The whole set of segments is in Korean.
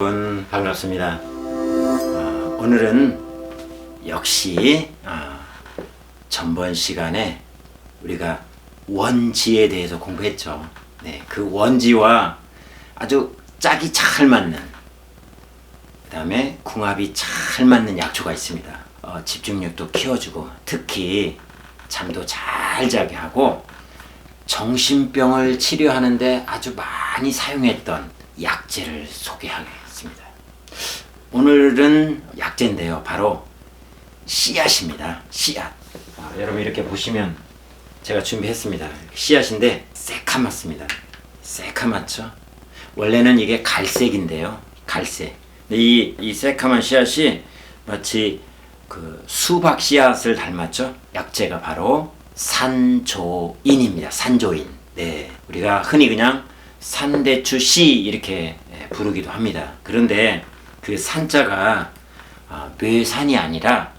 여러분 반갑습니다. 오늘은 역시 전번 시간에 우리가 원지에 대해서 공부했죠. 네, 그 원지와 아주 짝이 잘 맞는, 그 다음에 궁합이 잘 맞는 약초가 있습니다. 집중력도 키워주고 특히 잠도 잘 자게 하고 정신병을 치료하는데 아주 많이 사용했던 약재를 소개하겠습니다. 오늘은 약재인데요, 바로 씨앗입니다. 씨앗. 여러분 이렇게 보시면 제가 준비했습니다. 씨앗인데 새카맣습니다. 새카맣죠? 원래는 이게 갈색인데요, 갈색. 이 새카만 씨앗이 마치 그 수박 씨앗을 닮았죠? 약재가 바로 산조인입니다. 산조인. 네, 우리가 흔히 그냥 산대추 씨 이렇게 부르기도 합니다. 그런데 그 산자가 뇌산이 아니라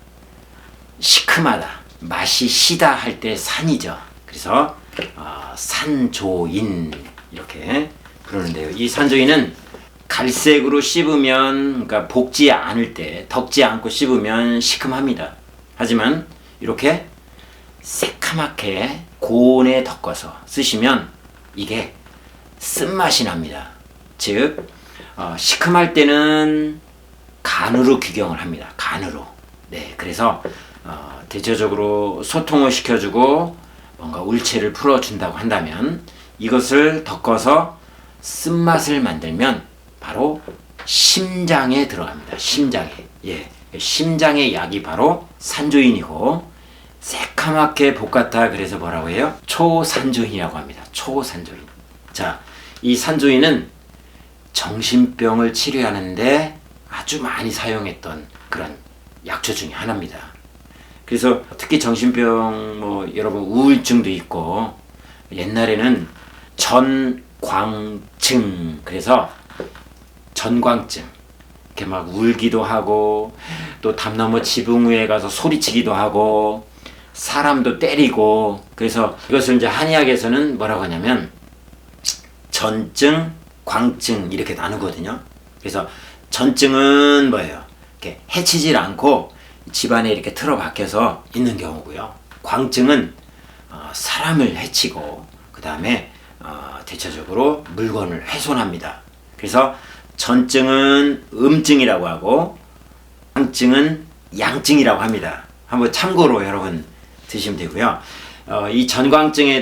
시큼하다, 맛이 시다 할 때 산이죠. 그래서 산조인 이렇게 부르는데요. 이 산조인은 갈색으로 씹으면, 그러니까 볶지 않을 때, 덕지 않고 씹으면 시큼합니다. 하지만 이렇게 새카맣게 고온에 덮어서 쓰시면 이게 쓴맛이 납니다. 즉 시큼할 때는 간으로 규경을 합니다. 간으로. 네, 그래서 대체적으로 소통을 시켜주고 뭔가 울체를 풀어준다고 한다면 이것을 덮어서 쓴맛을 만들면 바로 심장에 들어갑니다. 심장에. 예, 심장의 약이 바로 산조인이고, 새카맣게 볶았다 그래서 뭐라고 해요? 초산조인이라고 합니다. 초산조인. 자, 이 산조인은 정신병을 치료하는데 아주 많이 사용했던 그런 약초 중에 하나입니다. 그래서 특히 정신병, 여러분 우울증도 있고, 옛날에는 전광증, 그래서 전광증, 이렇게 막 울기도 하고 또 담 넘어 지붕 위에 가서 소리치기도 하고 사람도 때리고, 그래서 이것을 이제 한의학에서는 뭐라고 하냐면 전증, 광증 이렇게 나누거든요. 그래서 전증은 뭐예요? 이렇게 해치질 않고 집안에 이렇게 틀어박혀서 있는 경우고요. 광증은 사람을 해치고 그 다음에 대체적으로 물건을 훼손합니다. 그래서 전증은 음증이라고 하고 광증은 양증이라고 합니다. 한번 참고로 여러분 드시면 되고요. 이 전광증에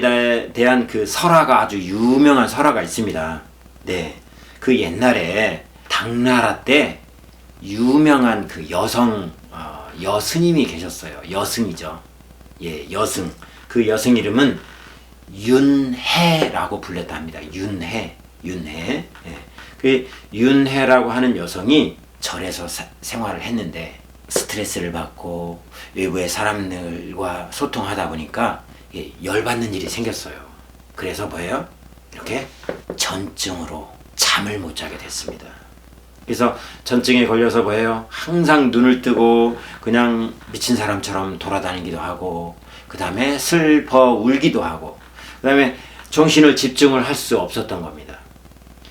대한 그 설화가 아주 유명한 설화가 있습니다. 네, 그 옛날에 당나라 때 유명한 그 여승님이 계셨어요. 여승이죠. 예, 여승. 그 여승 이름은 윤해라고 불렸다 합니다. 윤해. 예. 그 윤해라고 하는 여성이 절에서 생활을 했는데 스트레스를 받고 외부의 사람들과 소통하다 보니까 열받는 일이 생겼어요. 그래서 뭐예요? 이렇게 전증으로 잠을 못 자게 됐습니다. 그래서 전증에 걸려서 뭐예요? 항상 눈을 뜨고 그냥 미친 사람처럼 돌아다니기도 하고, 그 다음에 슬퍼 울기도 하고, 그 다음에 정신을 집중을 할 수 없었던 겁니다.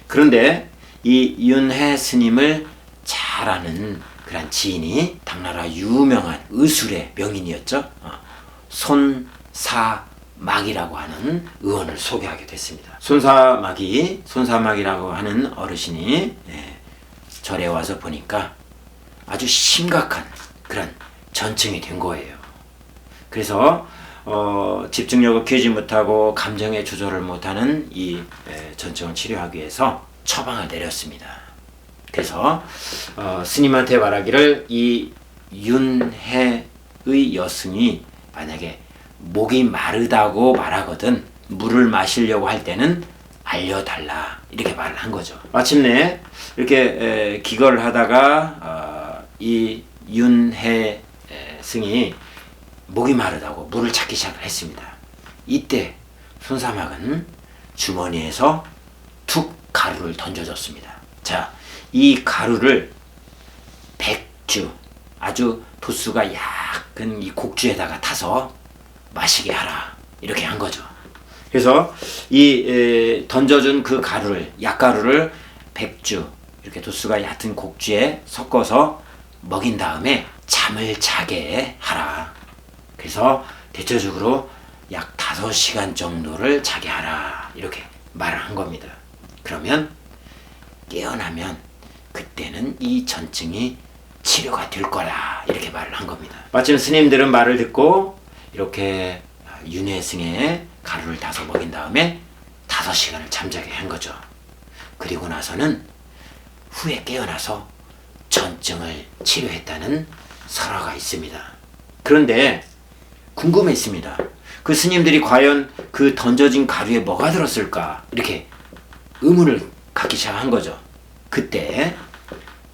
그런데 이 윤해 스님을 잘 아는 그런 지인이 당나라 유명한 의술의 명인이었죠. 손사막이라고 하는 의원을 소개하게 됐습니다. 손사막이라고 하는 어르신이 절에 와서 보니까 아주 심각한 그런 전증이 된 거예요. 그래서 집중력을 키우지 못하고 감정의 조절을 못하는 이 전증을 치료하기 위해서 처방을 내렸습니다. 그래서 스님한테 말하기를 이 윤해의 여승이 만약에 목이 마르다고 말하거든 물을 마시려고 할 때는 알려달라 이렇게 말을 한 거죠. 마침내 이렇게 기거를 하다가 이 윤해 승이 목이 마르다고 물을 찾기 시작을 했습니다. 이때 손사막은 주머니에서 툭 가루를 던져줬습니다. 자, 이 가루를 백주, 아주 도수가 약한 이 곡주에다가 타서 마시게 하라 이렇게 한 거죠. 그래서 이 던져준 그 가루를, 약가루를 백주, 이렇게 도수가 얕은 곡주에 섞어서 먹인 다음에 잠을 자게 하라. 그래서 대체적으로 약 5시간 정도를 자게 하라. 이렇게 말을 한 겁니다. 그러면 깨어나면 그때는 이 전증이 치료가 될 거라. 이렇게 말을 한 겁니다. 마침 스님들은 말을 듣고 이렇게 윤회승에 가루를 타서 먹인 다음에 5시간을 잠자게 한 거죠. 그리고 나서는 후에 깨어나서 전증을 치료했다는 설화가 있습니다. 그런데 궁금했습니다. 그 스님들이 과연 그 던져진 가루에 뭐가 들었을까? 이렇게 의문을 갖기 시작한 거죠. 그때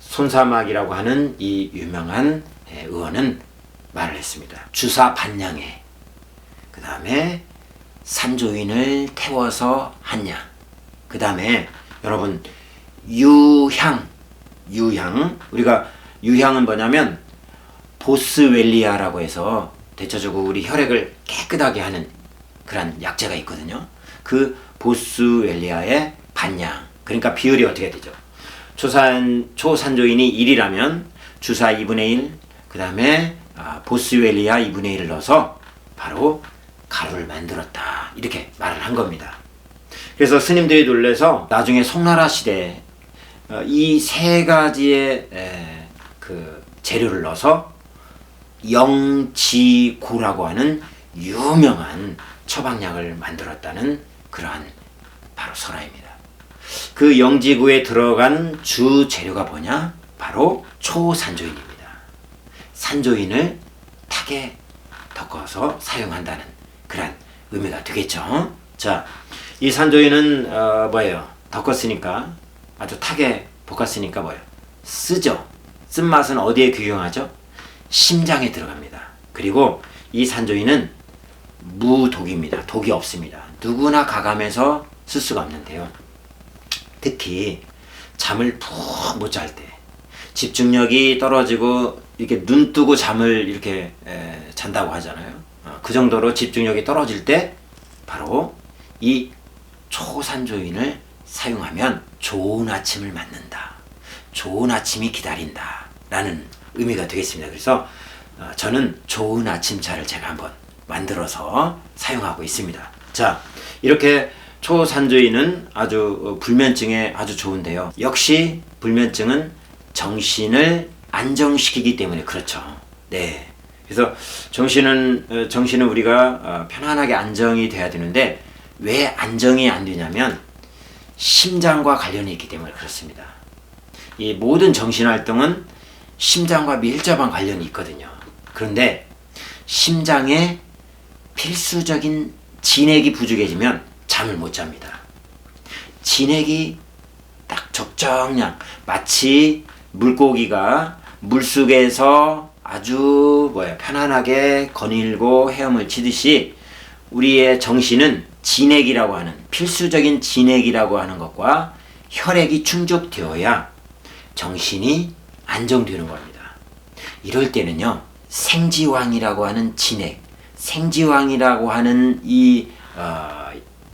손사막이라고 하는 이 유명한 의원은 말을 했습니다. 주사 반냥에, 그 다음에 산조인을 태워서 한냥, 그 다음에 여러분 유향, 우리가 유향은 뭐냐면 보스웰리아라고 해서 대체적으로 우리 혈액을 깨끗하게 하는 그런 약재가 있거든요. 그 보스웰리아의 반냥, 그러니까 비율이 어떻게 되죠? 초산조인이 1이라면 주사 2분의 1, 그 다음에 보스웰리아 2분의 1을 넣어서 바로 가루를 만들었다. 이렇게 말을 한 겁니다. 그래서 스님들이 놀라서 나중에 송나라 시대에 이 3가지의 그 재료를 넣어서 영지고라고 하는 유명한 처방약을 만들었다는 그러한 바로 설화입니다. 그 영지고에 들어간 주 재료가 뭐냐? 바로 초산조인입니다. 산조인을 탁에 덮어서 사용한다는 그런 의미가 되겠죠. 자, 이 산조인은 뭐예요? 덮었으니까, 아주 탁에 볶았으니까 뭐예요? 쓰죠. 쓴맛은 어디에 귀경하죠? 심장에 들어갑니다. 그리고 이 산조인은 무독입니다. 독이 없습니다. 누구나 가감해서 쓸 수가 없는데요. 특히 잠을 푹 못 잘 때, 집중력이 떨어지고 이렇게 눈 뜨고 잠을 이렇게 잔다고 하잖아요. 그 정도로 집중력이 떨어질 때 바로 이 초산조인을 사용하면 좋은 아침을 맞는다. 좋은 아침이 기다린다. 라는 의미가 되겠습니다. 그래서 저는 좋은 아침차를 제가 한번 만들어서 사용하고 있습니다. 자, 이렇게 초산조인은 아주 불면증에 아주 좋은데요. 역시 불면증은 정신을 안정시키기 때문에 그렇죠. 네. 그래서 정신은 우리가 편안하게 안정이 돼야 되는데 왜 안정이 안 되냐면 심장과 관련이 있기 때문에 그렇습니다. 이 모든 정신활동은 심장과 밀접한 관련이 있거든요. 그런데 심장에 필수적인 진액이 부족해지면 잠을 못 잡니다. 진액이 딱 적정량, 마치 물고기가 물속에서 아주 편안하게 거닐고 헤엄을 치듯이 우리의 정신은 진액이라고 하는, 필수적인 진액이라고 하는 것과 혈액이 충족되어야 정신이 안정되는 겁니다. 이럴 때는요, 생지황이라고 하는 진액, 생지황이라고 하는 이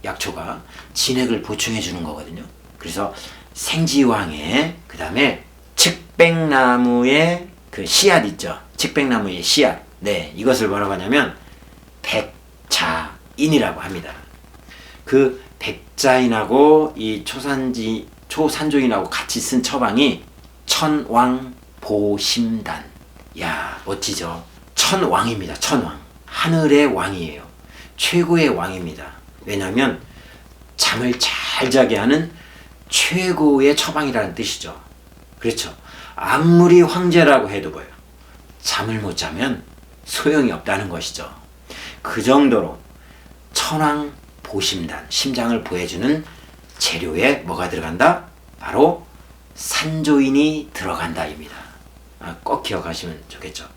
약초가 진액을 보충해 주는 거거든요. 그래서 생지황에, 그 다음에 측백나무의 그 씨앗 있죠. 측백나무의 씨앗. 네, 이것을 뭐라고 하냐면 백자인이라고 합니다. 그 백자인하고 이 초산조인하고 같이 쓴 처방이 천왕보심단. 야, 멋지죠? 천왕입니다. 천왕. 하늘의 왕이에요. 최고의 왕입니다. 왜냐하면 잠을 잘 자게 하는 최고의 처방이라는 뜻이죠. 그렇죠. 아무리 황제라고 해도 뭐예요? 잠을 못 자면 소용이 없다는 것이죠. 그 정도로 천왕보심단, 심장을 보호해주는 재료에 뭐가 들어간다? 바로 산조인이 들어간다입니다. 꼭 기억하시면 좋겠죠.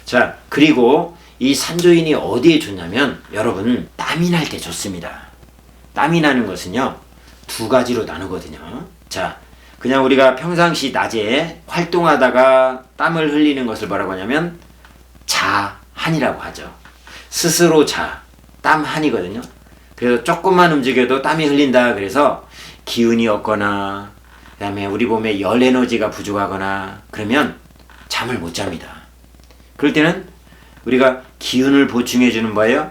자, 그리고 이 산조인이 어디에 좋냐면 여러분 땀이 날 때 좋습니다. 땀이 나는 것은요 2가지로 나누거든요. 자, 그냥 우리가 평상시 낮에 활동하다가 땀을 흘리는 것을 뭐라고 하냐면 자한이라고 하죠. 스스로 땀한이거든요. 그래서 조금만 움직여도 땀이 흘린다. 그래서 기운이 없거나 그다음에 우리 몸에 열 에너지가 부족하거나 그러면 잠을 못 잡니다. 그럴 때는 우리가 기운을 보충해 주는 뭐예요?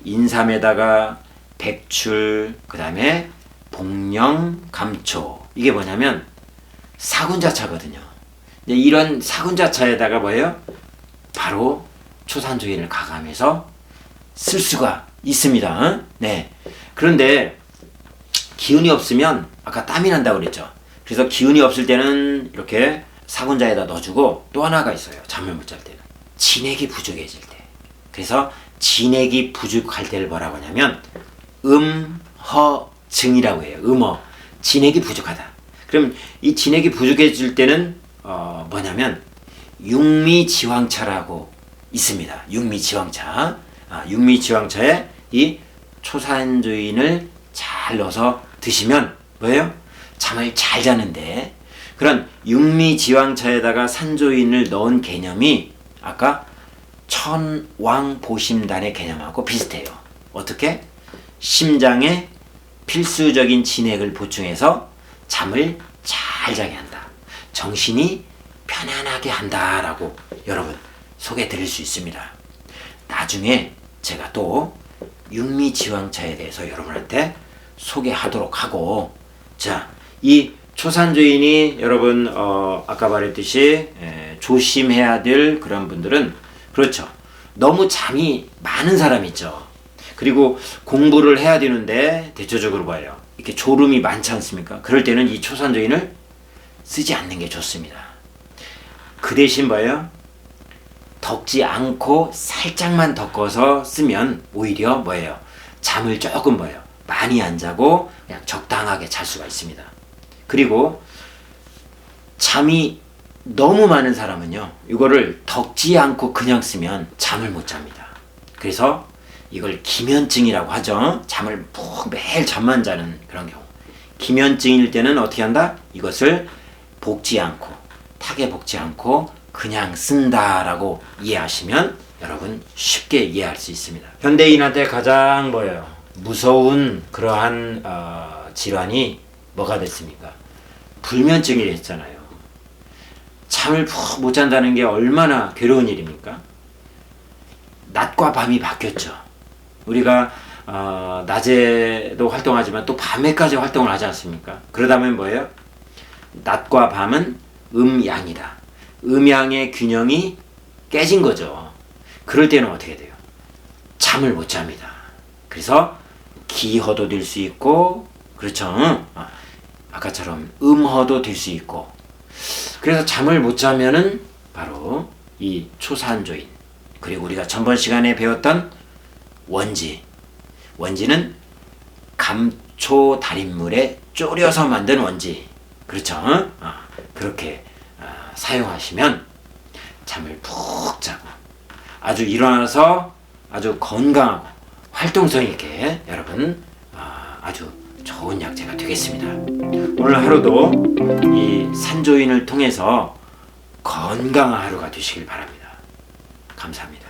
인삼에다가 백출, 그다음에 복령, 감초. 이게 뭐냐면 사군자차거든요. 이런 사군자차에다가 뭐예요? 바로 초산조인을 가감해서 쓸 수가 있습니다. 네. 그런데 기운이 없으면 아까 땀이 난다고 그랬죠. 그래서 기운이 없을 때는 이렇게 사군자에다 넣어주고, 또 하나가 있어요. 잠을 못 잘 때는 진액이 부족해질 때. 그래서 진액이 부족할 때를 뭐라고 하냐면 음허증이라고 해요. 진액이 부족하다. 그럼 이 진액이 부족해질 때는 뭐냐면 육미지황차라고 있습니다. 육미지황차. 육미지황차에 이 초산조인을 잘 넣어서 드시면 뭐예요? 잠을 잘 자는데, 그런 육미지황차에다가 산조인을 넣은 개념이 아까 천왕보심단의 개념하고 비슷해요. 어떻게? 심장에 필수적인 진액을 보충해서 잠을 잘 자게 한다. 정신이 편안하게 한다라고 여러분 소개해 드릴 수 있습니다. 나중에 제가 또 육미지황차에 대해서 여러분한테 소개하도록 하고, 자, 이 초산조인이 여러분 아까 말했듯이 조심해야 될 그런 분들은, 그렇죠, 너무 잠이 많은 사람 있죠. 그리고 공부를 해야 되는데 대체적으로 봐요, 이렇게 졸음이 많지 않습니까? 그럴 때는 이 초산조인을 쓰지 않는 게 좋습니다. 그 대신 뭐예요? 덮지 않고 살짝만 덮어서 쓰면 오히려 뭐예요? 잠을 조금 뭐예요? 많이 안 자고 그냥 적당하게 잘 수가 있습니다. 그리고 잠이 너무 많은 사람은요, 이거를 덮지 않고 그냥 쓰면 잠을 못 잡니다. 그래서 이걸 기면증이라고 하죠. 잠을 푹 매일 잠만 자는 그런 경우. 기면증일 때는 어떻게 한다? 이것을 볶지 않고, 타게 볶지 않고 그냥 쓴다라고 이해하시면 여러분 쉽게 이해할 수 있습니다. 현대인한테 가장 뭐예요? 무서운 그러한 질환이 뭐가 됐습니까? 불면증이 됐잖아요. 잠을 푹 못 잔다는 게 얼마나 괴로운 일입니까? 낮과 밤이 바뀌었죠. 우리가 낮에도 활동하지만 또 밤에까지 활동을 하지 않습니까? 그러다 보면 뭐예요? 낮과 밤은 음양이다. 음양의 균형이 깨진 거죠. 그럴 때는 어떻게 돼요? 잠을 못 잡니다. 그래서 기허도 될 수 있고, 그렇죠? 아까처럼 음허도 될 수 있고, 그래서 잠을 못 자면은 바로 이 초산조인, 그리고 우리가 전번 시간에 배웠던 원지는 감초 달인물에 졸여서 만든 원지, 그렇죠? 그렇게 사용하시면 잠을 푹 자고 아주 일어나서 아주 건강하고 활동성 있게 여러분 아주 좋은 약재가 되겠습니다. 오늘 하루도 이 산조인을 통해서 건강한 하루가 되시길 바랍니다. 감사합니다.